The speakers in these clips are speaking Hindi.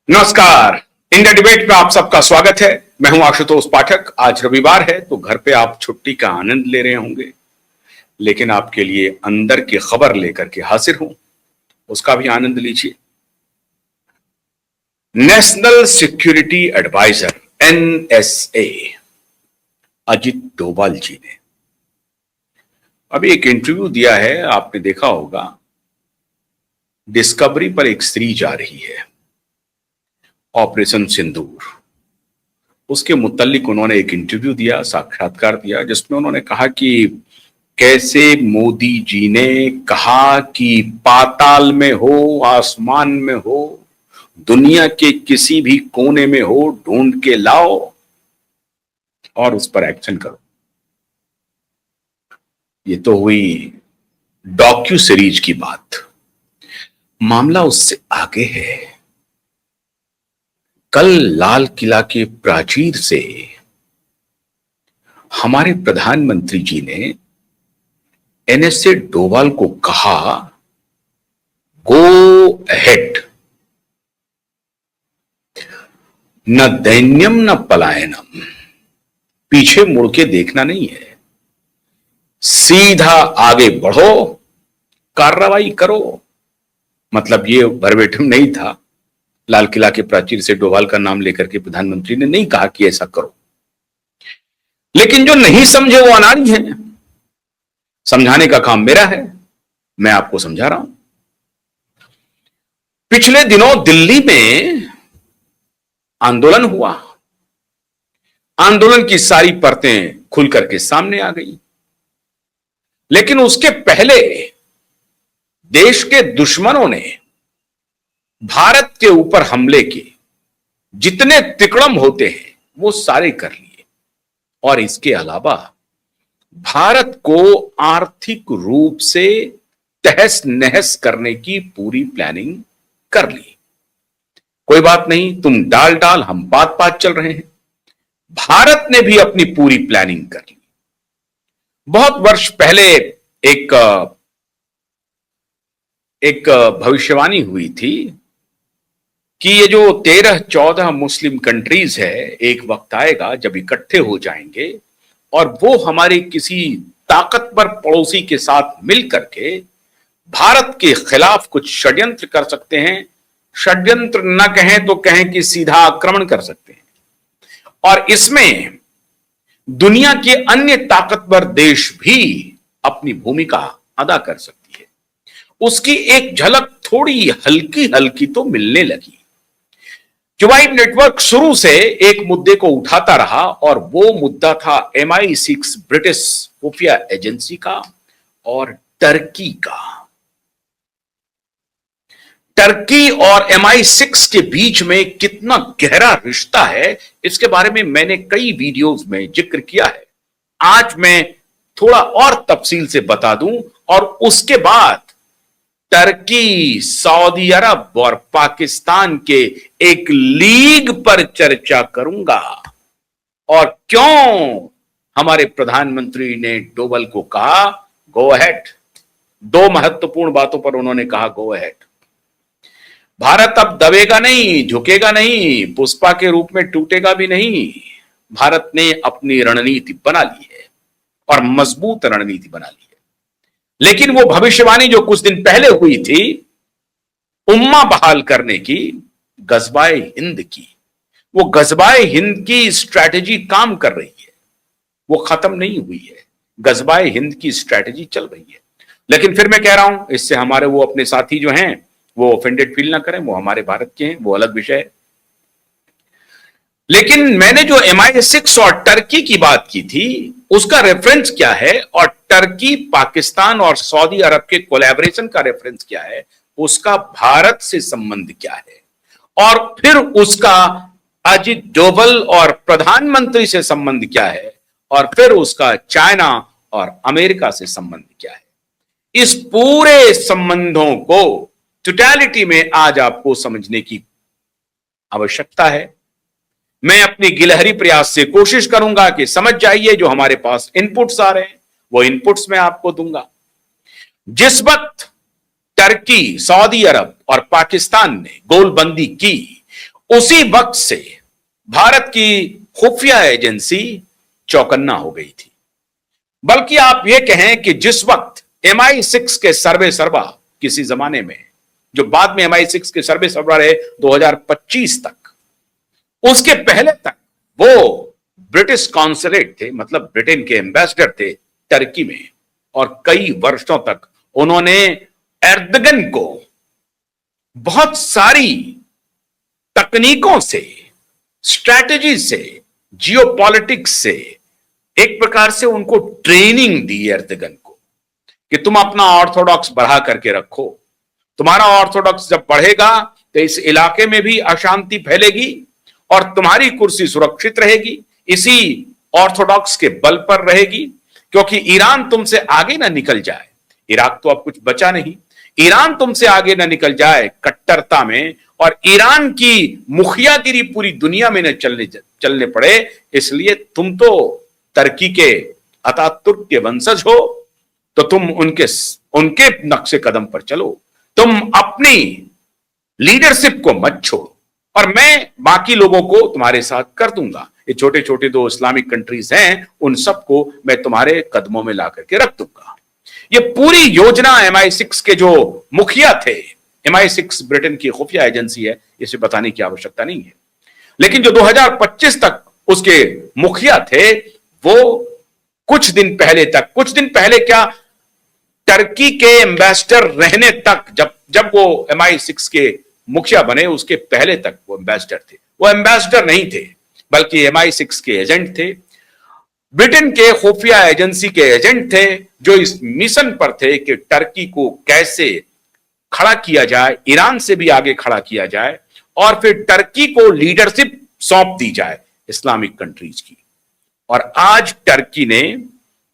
नमस्कार। इंडिया डिबेट में आप सबका स्वागत है। मैं हूं आशुतोष पाठक। आज रविवार है तो घर पे आप छुट्टी का आनंद ले रहे होंगे, लेकिन आपके लिए अंदर की खबर लेकर के हाजिर हूं, उसका भी आनंद लीजिए। National security adviser NSA Ajit Doval ji ने अभी एक इंटरव्यू दिया है। आपने देखा होगा, डिस्कवरी पर एक सीरीज आ रही है, ऑपरेशन सिंदूर। उसके मुतालिक उन्होंने एक इंटरव्यू दिया, साक्षात्कार दिया, जिसमें उन्होंने कहा कि कैसे मोदी जी ने कहा कि पाताल में हो, आसमान में हो, दुनिया के किसी भी कोने में हो, ढूंढ के लाओ और उस पर एक्शन करो। ये तो हुई डॉक्यू सीरीज की बात। मामला उससे आगे है। कल लाल किला के प्राचीर से हमारे प्रधानमंत्री जी ने एनएसए डोभाल को कहा, गो अहेड, न दैन्यम न पलायनम, पीछे मुड़ के देखना नहीं है, सीधा आगे बढ़ो, कार्रवाई करो। मतलब ये वर्बेटिम नहीं था। लाल किला के प्राचीर से डोभाल का नाम लेकर के प्रधानमंत्री ने नहीं कहा कि ऐसा करो, लेकिन जो नहीं समझे वो अनाड़ी हैं। समझाने का काम मेरा है, मैं आपको समझा रहा हूं। पिछले दिनों दिल्ली में आंदोलन हुआ। आंदोलन की सारी परतें खुल करके सामने आ गई, लेकिन उसके पहले देश के दुश्मनों ने भारत के ऊपर हमले के जितने तिकड़म होते हैं वो सारे कर लिए, और इसके अलावा भारत को आर्थिक रूप से तहस नहस करने की पूरी प्लानिंग कर ली। कोई बात नहीं, तुम डाल डाल हम पात पात चल रहे हैं। भारत ने भी अपनी पूरी प्लानिंग कर ली। बहुत वर्ष पहले एक भविष्यवाणी हुई थी कि ये जो 13-14 मुस्लिम कंट्रीज है, एक वक्त आएगा जब इकट्ठे हो जाएंगे और वो हमारे किसी ताकतवर पड़ोसी के साथ मिलकर के भारत के खिलाफ कुछ षड्यंत्र कर सकते हैं। षड्यंत्र न कहें तो कहें कि सीधा आक्रमण कर सकते हैं, और इसमें दुनिया के अन्य ताकतवर देश भी अपनी भूमिका अदा कर सकती है। उसकी एक झलक थोड़ी हल्की हल्की तो मिलने लगी। क्युबाइट नेटवर्क शुरू से एक मुद्दे को उठाता रहा, और वो मुद्दा था MI6 ब्रिटिश खुफिया एजेंसी का और टर्की का। टर्की और MI6 के बीच में कितना गहरा रिश्ता है, इसके बारे में मैंने कई वीडियोस में जिक्र किया है। आज मैं थोड़ा और तफसील से बता दूं, और उसके बाद टर्की, सऊदी अरब और पाकिस्तान के एक लीग पर चर्चा करूंगा, और क्यों हमारे प्रधानमंत्री ने डोभाल को कहा गो अहेड। दो महत्वपूर्ण बातों पर उन्होंने कहा गो अहेड। भारत अब दबेगा नहीं, झुकेगा नहीं, पुष्पा के रूप में टूटेगा भी नहीं। भारत ने अपनी रणनीति बना ली है, और मजबूत रणनीति बना ली है। लेकिन वो भविष्यवाणी जो कुछ दिन पहले हुई थी, उम्मा बहाल करने की, गजबाए हिंद की, वो गजबाए हिंद की स्ट्रैटेजी काम कर रही है। वो खत्म नहीं हुई है, गजबाए हिंद की स्ट्रैटेजी चल रही है। लेकिन फिर मैं कह रहा हूं, इससे हमारे वो अपने साथी जो हैं वो ऑफेंडेड फील ना करें, वो हमारे भारत के हैं, वो अलग विषय है। लेकिन मैंने जो MI6 और टर्की की बात की थी, उसका रेफरेंस क्या है, और टर्की, पाकिस्तान और सऊदी अरब के कोलैबोरेशन का रेफरेंस क्या है, उसका भारत से संबंध क्या है, और फिर उसका अजित डोभाल और प्रधानमंत्री से संबंध क्या है, और फिर उसका चाइना और अमेरिका से संबंध क्या है। इस पूरे संबंधों को टोटलिटी में आज आपको समझने की आवश्यकता है। मैं अपनी गिलहरी प्रयास से कोशिश करूंगा कि समझ जाइए। जो हमारे पास इनपुट्स आ रहे हैं वो इनपुट्स मैं आपको दूंगा। जिस वक्त टर्की, सऊदी अरब और पाकिस्तान ने गोलबंदी की, उसी वक्त से भारत की खुफिया एजेंसी चौकन्ना हो गई थी। बल्कि आप यह कहें कि जिस वक्त MI6 के सर्वे सर्वा किसी जमाने में, जो बाद में MI6 के सर्वे सर्वा रहे 2025 तक, उसके पहले तक वो ब्रिटिश कॉन्सुलेट थे, मतलब ब्रिटेन के एम्बेसडर थे टर्की में, और कई वर्षों तक उन्होंने एर्दगन को बहुत सारी तकनीकों से, स्ट्रैटेजी से, जियोपॉलिटिक्स से, एक प्रकार से उनको ट्रेनिंग दी एर्दगन को कि तुम अपना ऑर्थोडॉक्स बढ़ा करके रखो। तुम्हारा ऑर्थोडॉक्स जब बढ़ेगा तो इस इलाके में भी अशांति फैलेगी और तुम्हारी कुर्सी सुरक्षित रहेगी, इसी ऑर्थोडॉक्स के बल पर रहेगी, क्योंकि ईरान तुमसे आगे ना निकल जाए। इराक तो अब कुछ बचा नहीं, ईरान तुमसे आगे ना निकल जाए कट्टरता में, और ईरान की मुखियागिरी पूरी दुनिया में न चलने पड़े, इसलिए तुम तो टर्की के अतातुर्क के वंशज हो, तो तुम उनके नक्शे कदम पर चलो, तुम अपनी लीडरशिप को मत छोड़ो, और मैं बाकी लोगों को तुम्हारे साथ कर दूंगा। ये छोटे छोटे 2 इस्लामिक कंट्रीज हैं, उन सबको मैं तुम्हारे कदमों में ला करके रख दूंगा। ये पूरी योजना MI6 के जो मुखिया थे, MI6 ब्रिटेन की खुफिया एजेंसी है, इसे बताने की आवश्यकता नहीं है, लेकिन जो 2025 तक उसके मुखिया थे, वो कुछ दिन पहले क्या, टर्की के एम्बेसडर रहने तक, जब वो MI6 के मुखिया बने उसके पहले तक वो एम्बेसडर थे। वो एम्बेसडर नहीं थे, बल्कि MI6 के एजेंट थे, ब्रिटेन के खुफिया एजेंसी के एजेंट थे, जो इस मिशन पर थे कि टर्की को कैसे खड़ा किया जाए, ईरान से भी आगे खड़ा किया जाए, और फिर टर्की को लीडरशिप सौंप दी जाए इस्लामिक कंट्रीज की। और आज टर्की ने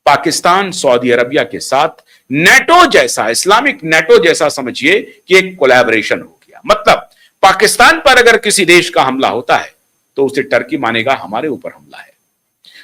पाकिस्तान, सऊदी अरबिया के साथ नेटो जैसा, इस्लामिक नेटो जैसा समझिए कि एक कोलैबोरेशन हो गया। मतलब पाकिस्तान पर अगर किसी देश का हमला होता है तो उसे टर्की मानेगा हमारे ऊपर हमला है,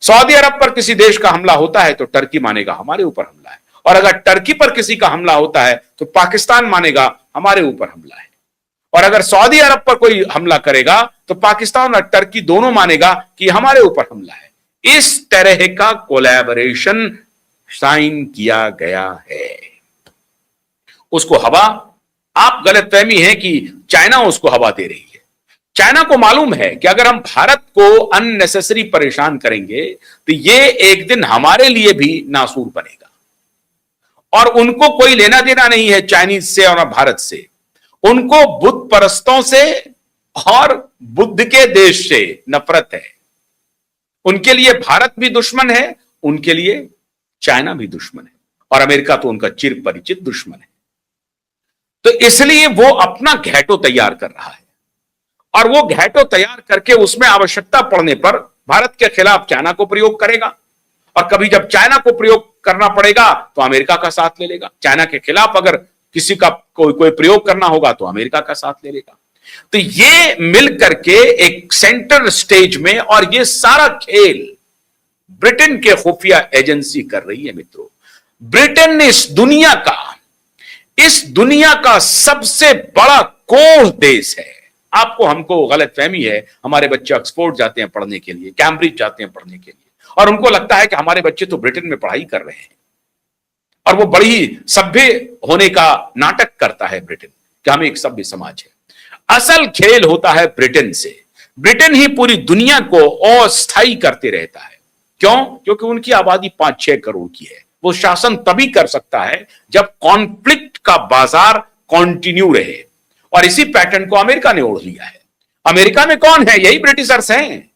सऊदी अरब पर किसी देश का हमला होता है तो टर्की मानेगा हमारे ऊपर हमला है, और अगर टर्की पर किसी का हमला होता है तो पाकिस्तान मानेगा हमारे ऊपर हमला है, और अगर सऊदी अरब पर कोई हमला करेगा तो पाकिस्तान और टर्की दोनों मानेगा कि हमारे ऊपर हमला है। इस तरह का कोलैबोरेशन साइन किया गया है। उसको हवा, आप गलतफहमी है कि चाइना उसको हवा दे रही है। चाइना को मालूम है कि अगर हम भारत को अननेसेसरी परेशान करेंगे तो ये एक दिन हमारे लिए भी नासूर बनेगा, और उनको कोई लेना देना नहीं है चाइनीज से और भारत से। उनको बुद्ध परस्तों से और बुद्ध के देश से नफरत है। उनके लिए भारत भी दुश्मन है, उनके लिए चाइना भी दुश्मन है, और अमेरिका तो उनका चिर परिचित दुश्मन है। तो इसलिए वो अपना घेटो तैयार कर रहा है, और वो घेटो तैयार करके उसमें आवश्यकता पड़ने पर भारत के खिलाफ चाइना को प्रयोग करेगा, और कभी जब चाइना को प्रयोग करना पड़ेगा तो अमेरिका का साथ ले लेगा। चाइना के खिलाफ अगर किसी का कोई प्रयोग करना होगा तो अमेरिका का साथ ले लेगा। तो ये मिल करके एक सेंटर स्टेज में, और ये सारा खेल ब्रिटेन के खुफिया एजेंसी कर रही है। मित्रों, ब्रिटेन इस दुनिया का सबसे बड़ा कोर देश है। आपको हमको गलतफहमी है, हमारे बच्चे ऑक्सफोर्ड जाते हैं पढ़ने के लिए, कैम्ब्रिज जाते हैं पढ़ने के लिए, और उनको लगता है कि हमारे बच्चे तो ब्रिटेन में पढ़ाई कर रहे हैं, और वो बड़ी सभ्य होने का नाटक करता है ब्रिटेन, कि हम एक सभ्य समाज है। असल खेल होता है ब्रिटेन से। ब्रिटेन ही पूरी दुनिया को अस्थायी करते रहता है। क्यों? क्योंकि उनकी आबादी 5-6 करोड़ की है। वो शासन तभी कर सकता है जब कॉन्फ्लिक्ट का बाजार कंटिन्यू रहे, और इसी पैटर्न को अमेरिका ने ओढ़ लिया है। अमेरिका में कौन है? यही ब्रिटिशर्स हैं,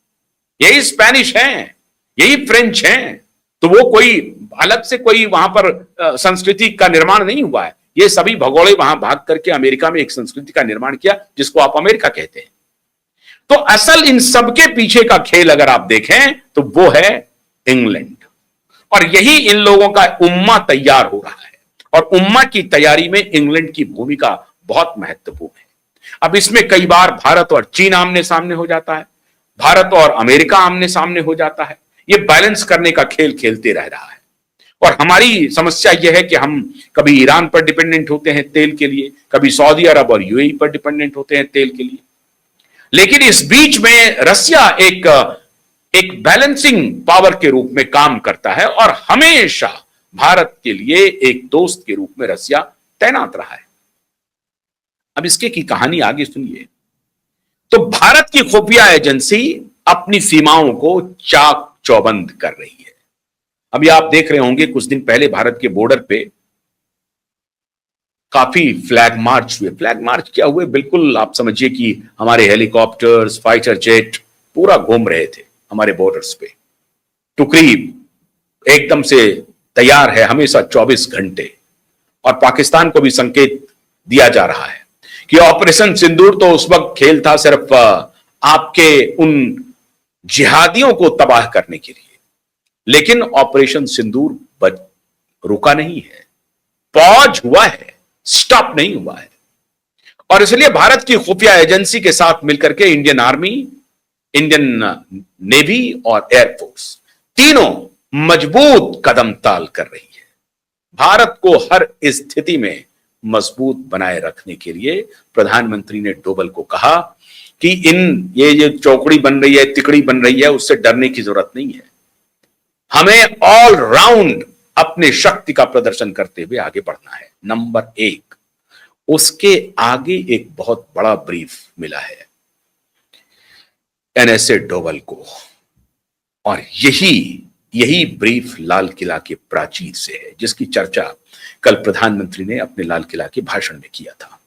यही स्पेनिश हैं, यही फ्रेंच हैं। तो वो कोई अलग से कोई वहां पर संस्कृति का निर्माण नहीं हुआ है। ये सभी भगोड़े वहां भाग करके अमेरिका में एक संस्कृति का निर्माण किया, जिसको आप अमेरिका कहते हैं। तो असल इन सबके पीछे का खेल अगर आप देखें तो वो है इंग्लैंड, और यही इन लोगों का उम्मा तैयार हो रहा है, और उम्मा की तैयारी में इंग्लैंड की भूमिका बहुत महत्वपूर्ण है। अब इसमें कई बार भारत और चीन आमने सामने हो जाता है, भारत और अमेरिका आमने सामने हो जाता है। ये बैलेंस करने का खेल खेलते रह रहा है, और हमारी समस्या यह है कि हम कभी ईरान पर डिपेंडेंट होते हैं तेल के लिए, कभी सऊदी अरब और यूएई पर डिपेंडेंट होते हैं तेल के लिए। लेकिन इस बीच में रसिया एक बैलेंसिंग पावर के रूप में काम करता है और हमेशा भारत के लिए एक दोस्त के रूप में रसिया तैनात रहा है। अब इसके की कहानी आगे सुनिए। तो भारत की खुफिया एजेंसी अपनी सीमाओं को चाक चौबंद कर रही है। अभी आप देख रहे होंगे कुछ दिन पहले भारत के बॉर्डर पे काफी फ्लैग मार्च हुए। फ्लैग मार्च क्या हुए, बिल्कुल आप समझिए कि हमारे हेलीकॉप्टर्स, फाइटर जेट पूरा घूम रहे थे हमारे बॉर्डर्स पे। टुकड़ी एकदम से तैयार है हमेशा 24 घंटे। और पाकिस्तान को भी संकेत दिया जा रहा है कि ऑपरेशन सिंदूर तो उस वक्त खेल था सिर्फ आपके उन जिहादियों को तबाह करने के लिए, लेकिन ऑपरेशन सिंदूर रुका नहीं है, पॉज हुआ है, स्टॉप नहीं हुआ है। और इसलिए भारत की खुफिया एजेंसी के साथ मिलकर के इंडियन आर्मी, इंडियन नेवी और एयरफोर्स तीनों मजबूत कदम ताल कर रही है। भारत को हर स्थिति में मजबूत बनाए रखने के लिए प्रधानमंत्री ने डोभाल को कहा कि ये चौकड़ी बन रही है, तिकड़ी बन रही है, उससे डरने की जरूरत नहीं है। हमें ऑल राउंड अपने शक्ति का प्रदर्शन करते हुए आगे बढ़ना है। नंबर 1, उसके आगे एक बहुत बड़ा ब्रीफ मिला है एनएसए डोभाल को, और यही ब्रीफ लाल किला के प्राचीर से है, जिसकी चर्चा कल प्रधानमंत्री ने अपने लाल किला के भाषण में किया था।